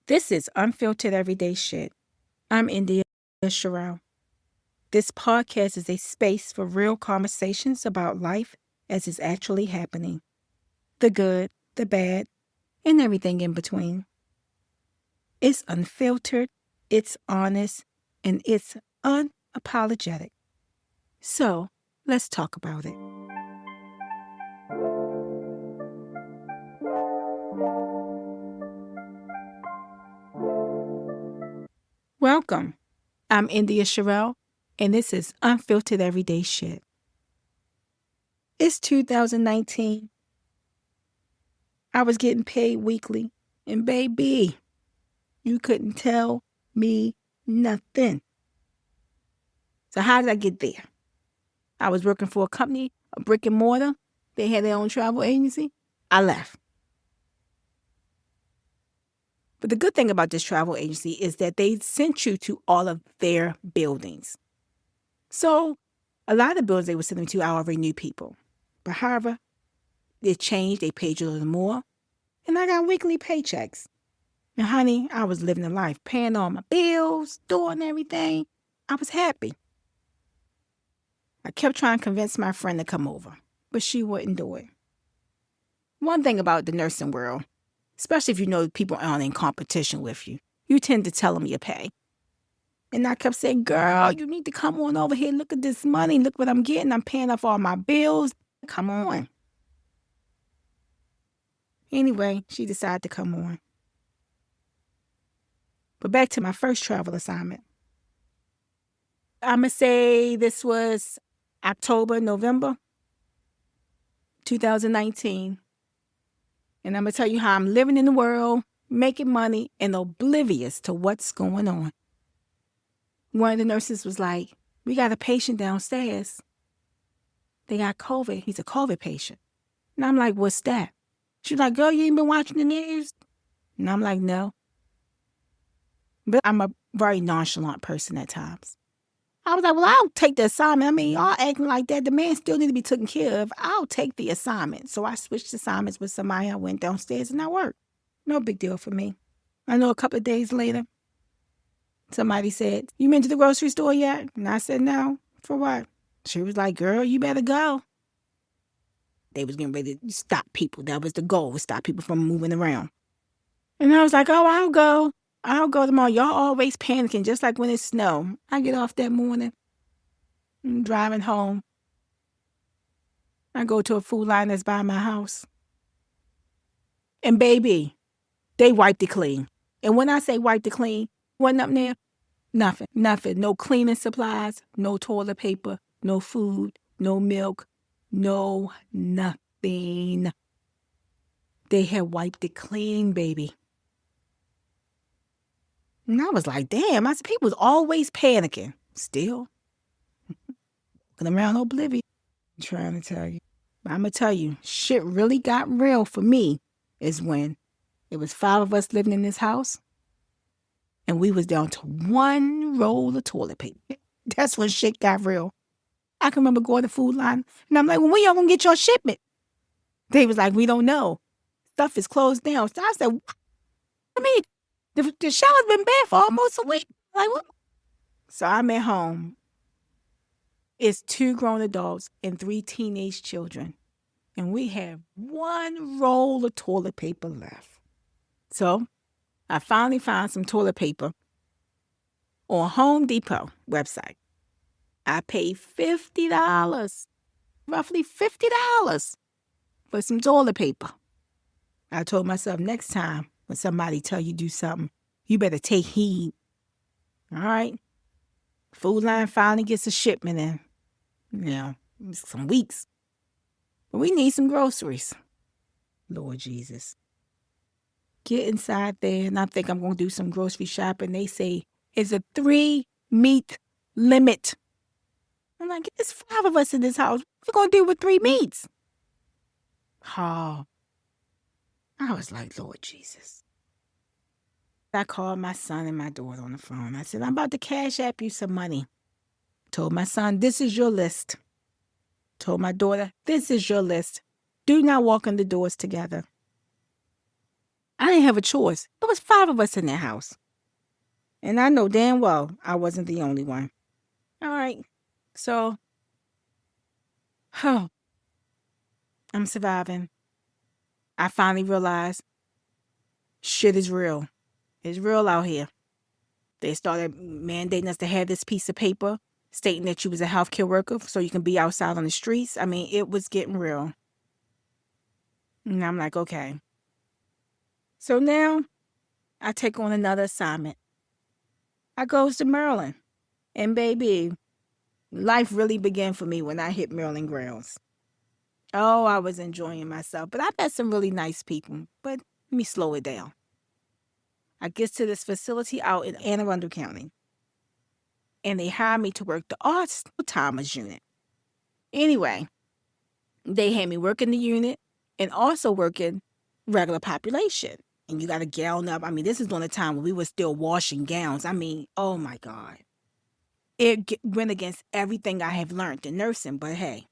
This is Unfiltered Everyday Shit. I'm India Sherelle. This podcast is a space for real conversations about life as it's actually happening. The good, the bad, and everything in between. It's unfiltered, it's honest, and it's unapologetic. So, let's talk about it. Welcome. I'm India Sherelle, and this is Unfiltered Everyday Shit. It's 2019. I was getting paid weekly, and baby, you couldn't tell me nothing. So how did I get there? I was working for a company, a brick and mortar. They had their own travel agency. I left. But the good thing about this travel agency is that they sent you to all of their buildings. So a lot of the buildings they were sending me to, I already knew people. But however, it changed. They paid you a little more. And I got weekly paychecks. And honey, I was living the life, paying all my bills, doing everything. I was happy. I kept trying to convince my friend to come over, but she wouldn't do it. One thing about the nursing world, especially if you know people aren't in competition with you, you tend to tell them your pay. And I kept saying, girl, you need to come on over here. Look at this money. Look what I'm getting. I'm paying off all my bills. Come on. Anyway, she decided to come on. But back to my first travel assignment. I'm going to say this was October, November 2019. And I'm going to tell you how I'm living in the world, making money, and oblivious to what's going on. One of the nurses was like, we got a patient downstairs. They got COVID. He's a COVID patient. And I'm like, what's that? She's like, girl, you ain't been watching the news? And I'm like, no. But I'm a very nonchalant person at times. I was like, well, I'll take the assignment. I mean, y'all acting like that. The man still need to be taken care of. I'll take the assignment. So I switched assignments with somebody. I went downstairs and I worked. No big deal for me. I know a couple of days later, somebody said, you been to the grocery store yet? And I said, no. For what? She was like, girl, you better go. They was getting ready to stop people. That was the goal, stop people from moving around. And I was like, oh, I'll go. I'll go tomorrow. Y'all always panicking, just like when it snow. I get off that morning. I'm driving home. I go to a Food Line that's by my house. And baby, they wiped it clean. And when I say wiped it clean, wasn't up there? Nothing. No cleaning supplies, no toilet paper, no food, no milk, no nothing. They had wiped it clean, baby. And I was like, damn. I said, people was always panicking. Still. Looking around oblivious. I'm trying to tell you. But I'm going to tell you, shit really got real for me is when it was 5 of us living in this house and we was down to 1 roll of toilet paper. That's when shit got real. I can remember going to Food Line and I'm like, well, when y'all gonna get your shipment? They was like, we don't know. Stuff is closed down. So I said, what? I mean, the shower's been bad for almost a week. Like, what? So I'm at home. It's 2 grown adults and 3 teenage children. And we have 1 roll of toilet paper left. So I finally found some toilet paper on Home Depot website. I paid $50, roughly $50 for some toilet paper. I told myself next time when somebody tell you do something, you better take heed. All right? Food Line finally gets a shipment in. You know, some weeks. But we need some groceries. Lord Jesus. Get inside there, and I think I'm going to do some grocery shopping. They say it's a 3-meat limit. I'm like, there's 5 of us in this house. What are we going to do with 3 meats? Oh. I was like, Lord Jesus. I called my son and my daughter on the phone. I said, I'm about to cash app you some money. Told my son, this is your list. Told my daughter, this is your list. Do not walk in the doors together. I didn't have a choice. There was 5 of us in that house. And I know damn well I wasn't the only one. All right. So, I'm surviving. I finally realized shit is real. It's real out here. They started mandating us to have this piece of paper stating that you was a healthcare worker so you can be outside on the streets. I mean, it was getting real. And I'm like, okay. So now I take on another assignment. I goes to Maryland. And baby, life really began for me when I hit Maryland grounds. Oh, I was enjoying myself. But I met some really nice people. But let me slow it down. I get to this facility out in Anne Arundel County. And they hired me to work the Alzheimer's unit. Anyway, they had me working the unit and also working regular population. And you got to gown up. I mean, this is during the time when we were still washing gowns. I mean, oh my God. It went against everything I have learned in nursing. But hey,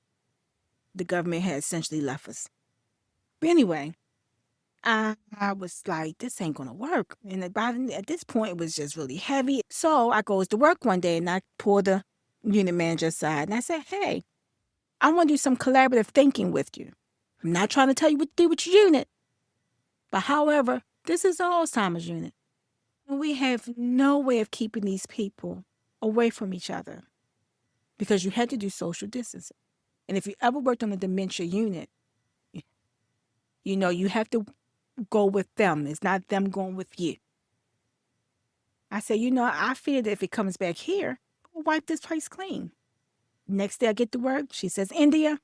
the government had essentially left us. But anyway, I was like, this ain't going to work. And at this point, it was just really heavy. So I goes to work one day and I pulled the unit manager aside and I said, hey, I want to do some collaborative thinking with you. I'm not trying to tell you what to do with your unit. But however, this is an Alzheimer's unit. And we have no way of keeping these people away from each other because you had to do social distancing. And if you ever worked on a dementia unit, you know, you have to go with them. It's not them going with you. I said, you know, I fear that if it comes back here, we'll wipe this place clean. Next day I get to work, she says, India,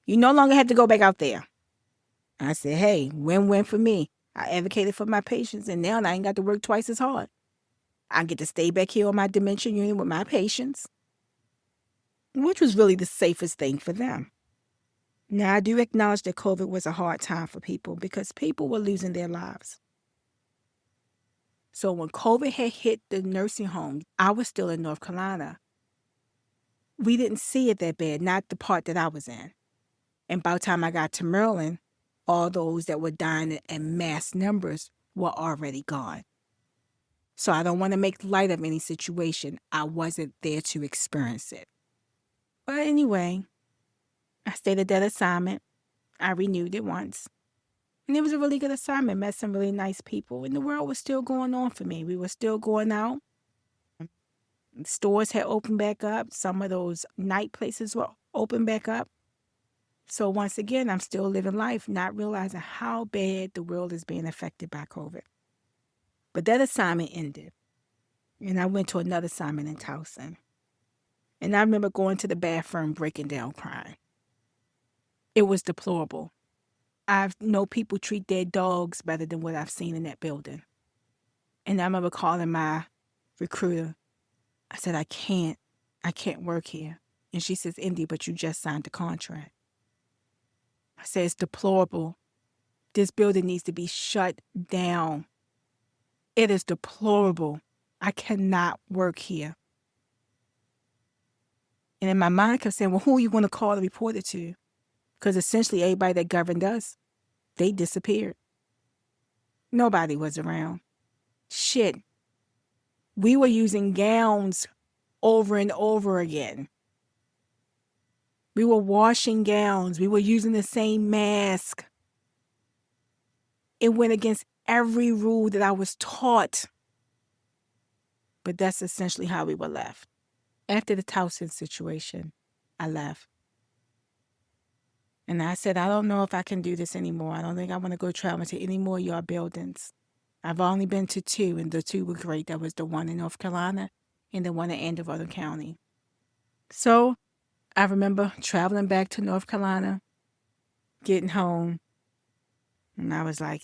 you no longer have to go back out there. I said, hey, win-win for me. I advocated for my patients, and now I ain't got to work twice as hard. I get to stay back here on my dementia unit with my patients, which was really the safest thing for them. Now, I do acknowledge that COVID was a hard time for people because people were losing their lives. So when COVID had hit the nursing home, I was still in North Carolina. We didn't see it that bad, not the part that I was in. And by the time I got to Maryland, all those that were dying in mass numbers were already gone. So I don't want to make light of any situation. I wasn't there to experience it. But anyway, I stayed at that assignment. I renewed it once. And it was a really good assignment. Met some really nice people. And the world was still going on for me. We were still going out. Stores had opened back up. Some of those night places were open back up. So once again, I'm still living life, not realizing how bad the world is being affected by COVID. But that assignment ended. And I went to another assignment in Towson. And I remember going to the bathroom, breaking down, crying. It was deplorable. I know people treat their dogs better than what I've seen in that building. And I remember calling my recruiter. I said, I can't work here. And she says, Indy, but you just signed the contract. I said, it's deplorable. This building needs to be shut down. It is deplorable. I cannot work here. And in my mind, I kept saying, well, who are you going to call to report it to? Because essentially everybody that governed us, they disappeared. Nobody was around. Shit. We were using gowns over and over again. We were washing gowns. We were using the same mask. It went against every rule that I was taught. But that's essentially how we were left. After the Towson situation, I left. And I said, I don't know if I can do this anymore. I don't think I want to go travel to any more of your buildings. I've only been to 2, and the 2 were great. That was the one in North Carolina and the one in Anne Arundel County. So I remember traveling back to North Carolina, getting home, and I was like,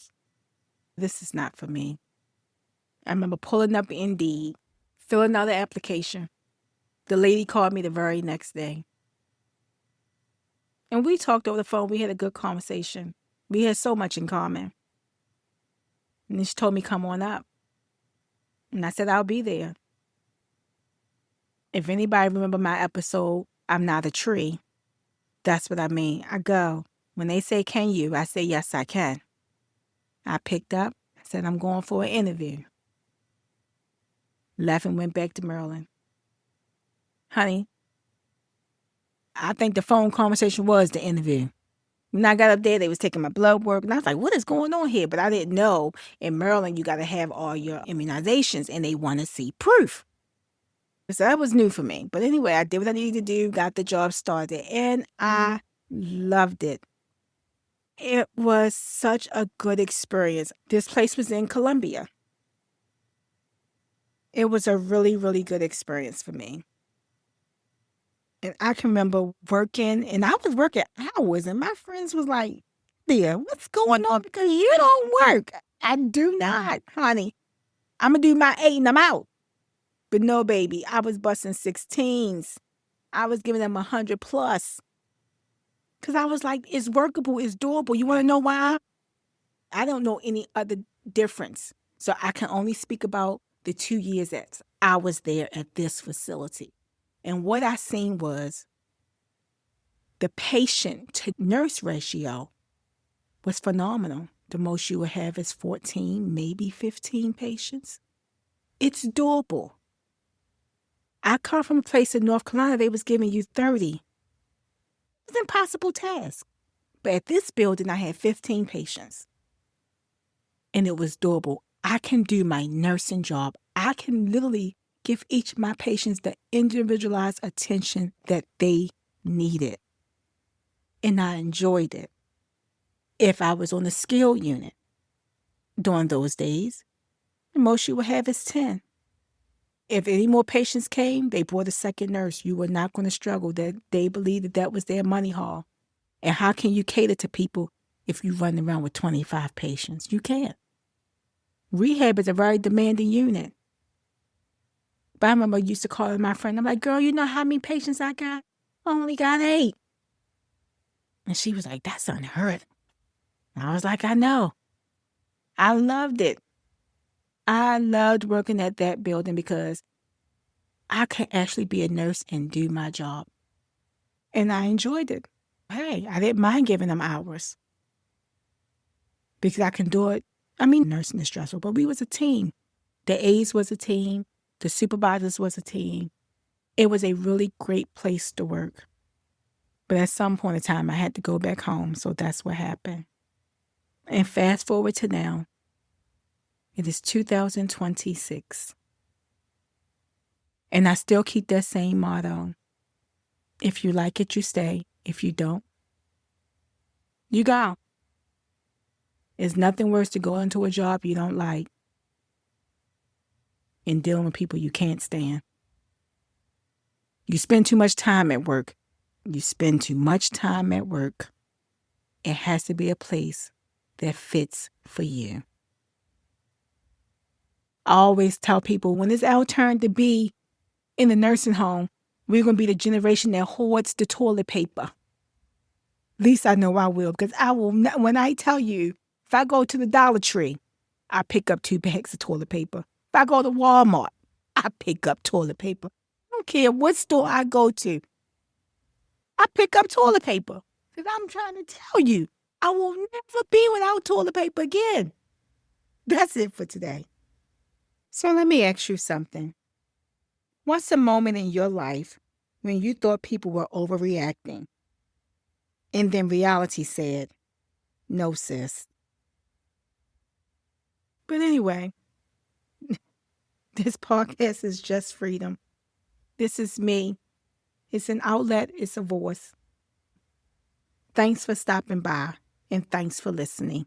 this is not for me. I remember pulling up Indeed, filling out the application. The lady called me the very next day. And we talked over the phone. We had a good conversation. We had so much in common. And then she told me, come on up. And I said, I'll be there. If anybody remember my episode, I'm Not a Tree, that's what I mean. I go. When they say, can you? I say, yes, I can. I picked up. said, I'm going for an interview. Left and went back to Maryland. Honey, I think the phone conversation was the interview. When I got up there, they was taking my blood work, and I was like, what is going on here? But I didn't know in Maryland, you got to have all your immunizations, and they want to see proof. So that was new for me. But anyway, I did what I needed to do, got the job started, and I loved it. It was such a good experience. This place was in Columbia. It was a really, really good experience for me. And I can remember working, and I was working hours, and my friends was like, "Dear, what's going on? Because you don't work." I do not, honey. I'm going to do my 8 and I'm out. But no, baby, I was busting 16s. I was giving them 100 plus. Because I was like, it's workable, it's doable. You want to know why? I don't know any other difference. So I can only speak about the 2 years that I was there at this facility. And what I seen was the patient to nurse ratio was phenomenal. The most you would have is 14, maybe 15 patients. It's doable. I come from a place in North Carolina, they was giving you 30. It's an impossible task. But at this building, I had 15 patients. And it was doable. I can do my nursing job. I can literally give each of my patients the individualized attention that they needed. And I enjoyed it. If I was on the skilled unit during those days, the most you would have is 10. If any more patients came, they brought a second nurse. You were not going to struggle. That they believed that was their money haul. And how can you cater to people if you run around with 25 patients? You can't. Rehab is a very demanding unit. But I remember I used to call my friend. I'm like, girl, you know how many patients I got? I only got 8. And she was like, that's unheard of. I was like, I know. I loved it. I loved working at that building because I could actually be a nurse and do my job. And I enjoyed it. Hey, I didn't mind giving them hours because I can do it. I mean, nursing is stressful, but we was a team. The aides was a team. The supervisors was a team. It was a really great place to work. But at some point in time, I had to go back home, so that's what happened. And fast forward to now, it is 2026. And I still keep that same motto. If you like it, you stay. If you don't, you go. It's nothing worse to go into a job you don't like and dealing with people you can't stand. You spend too much time at work. You spend too much time at work. It has to be a place that fits for you. I always tell people when it's our turn to be in the nursing home, we're going to be the generation that hoards the toilet paper. At least I know I will, because I will not, when I tell you, if I go to the Dollar Tree, I pick up 2 bags of toilet paper. If I go to Walmart, I pick up toilet paper. I don't care what store I go to. I pick up toilet paper. Because I'm trying to tell you, I will never be without toilet paper again. That's it for today. So let me ask you something. What's a moment in your life when you thought people were overreacting? And then reality said, no, sis. But anyway, this podcast is just freedom. This is me. It's an outlet. It's a voice. Thanks for stopping by, and thanks for listening.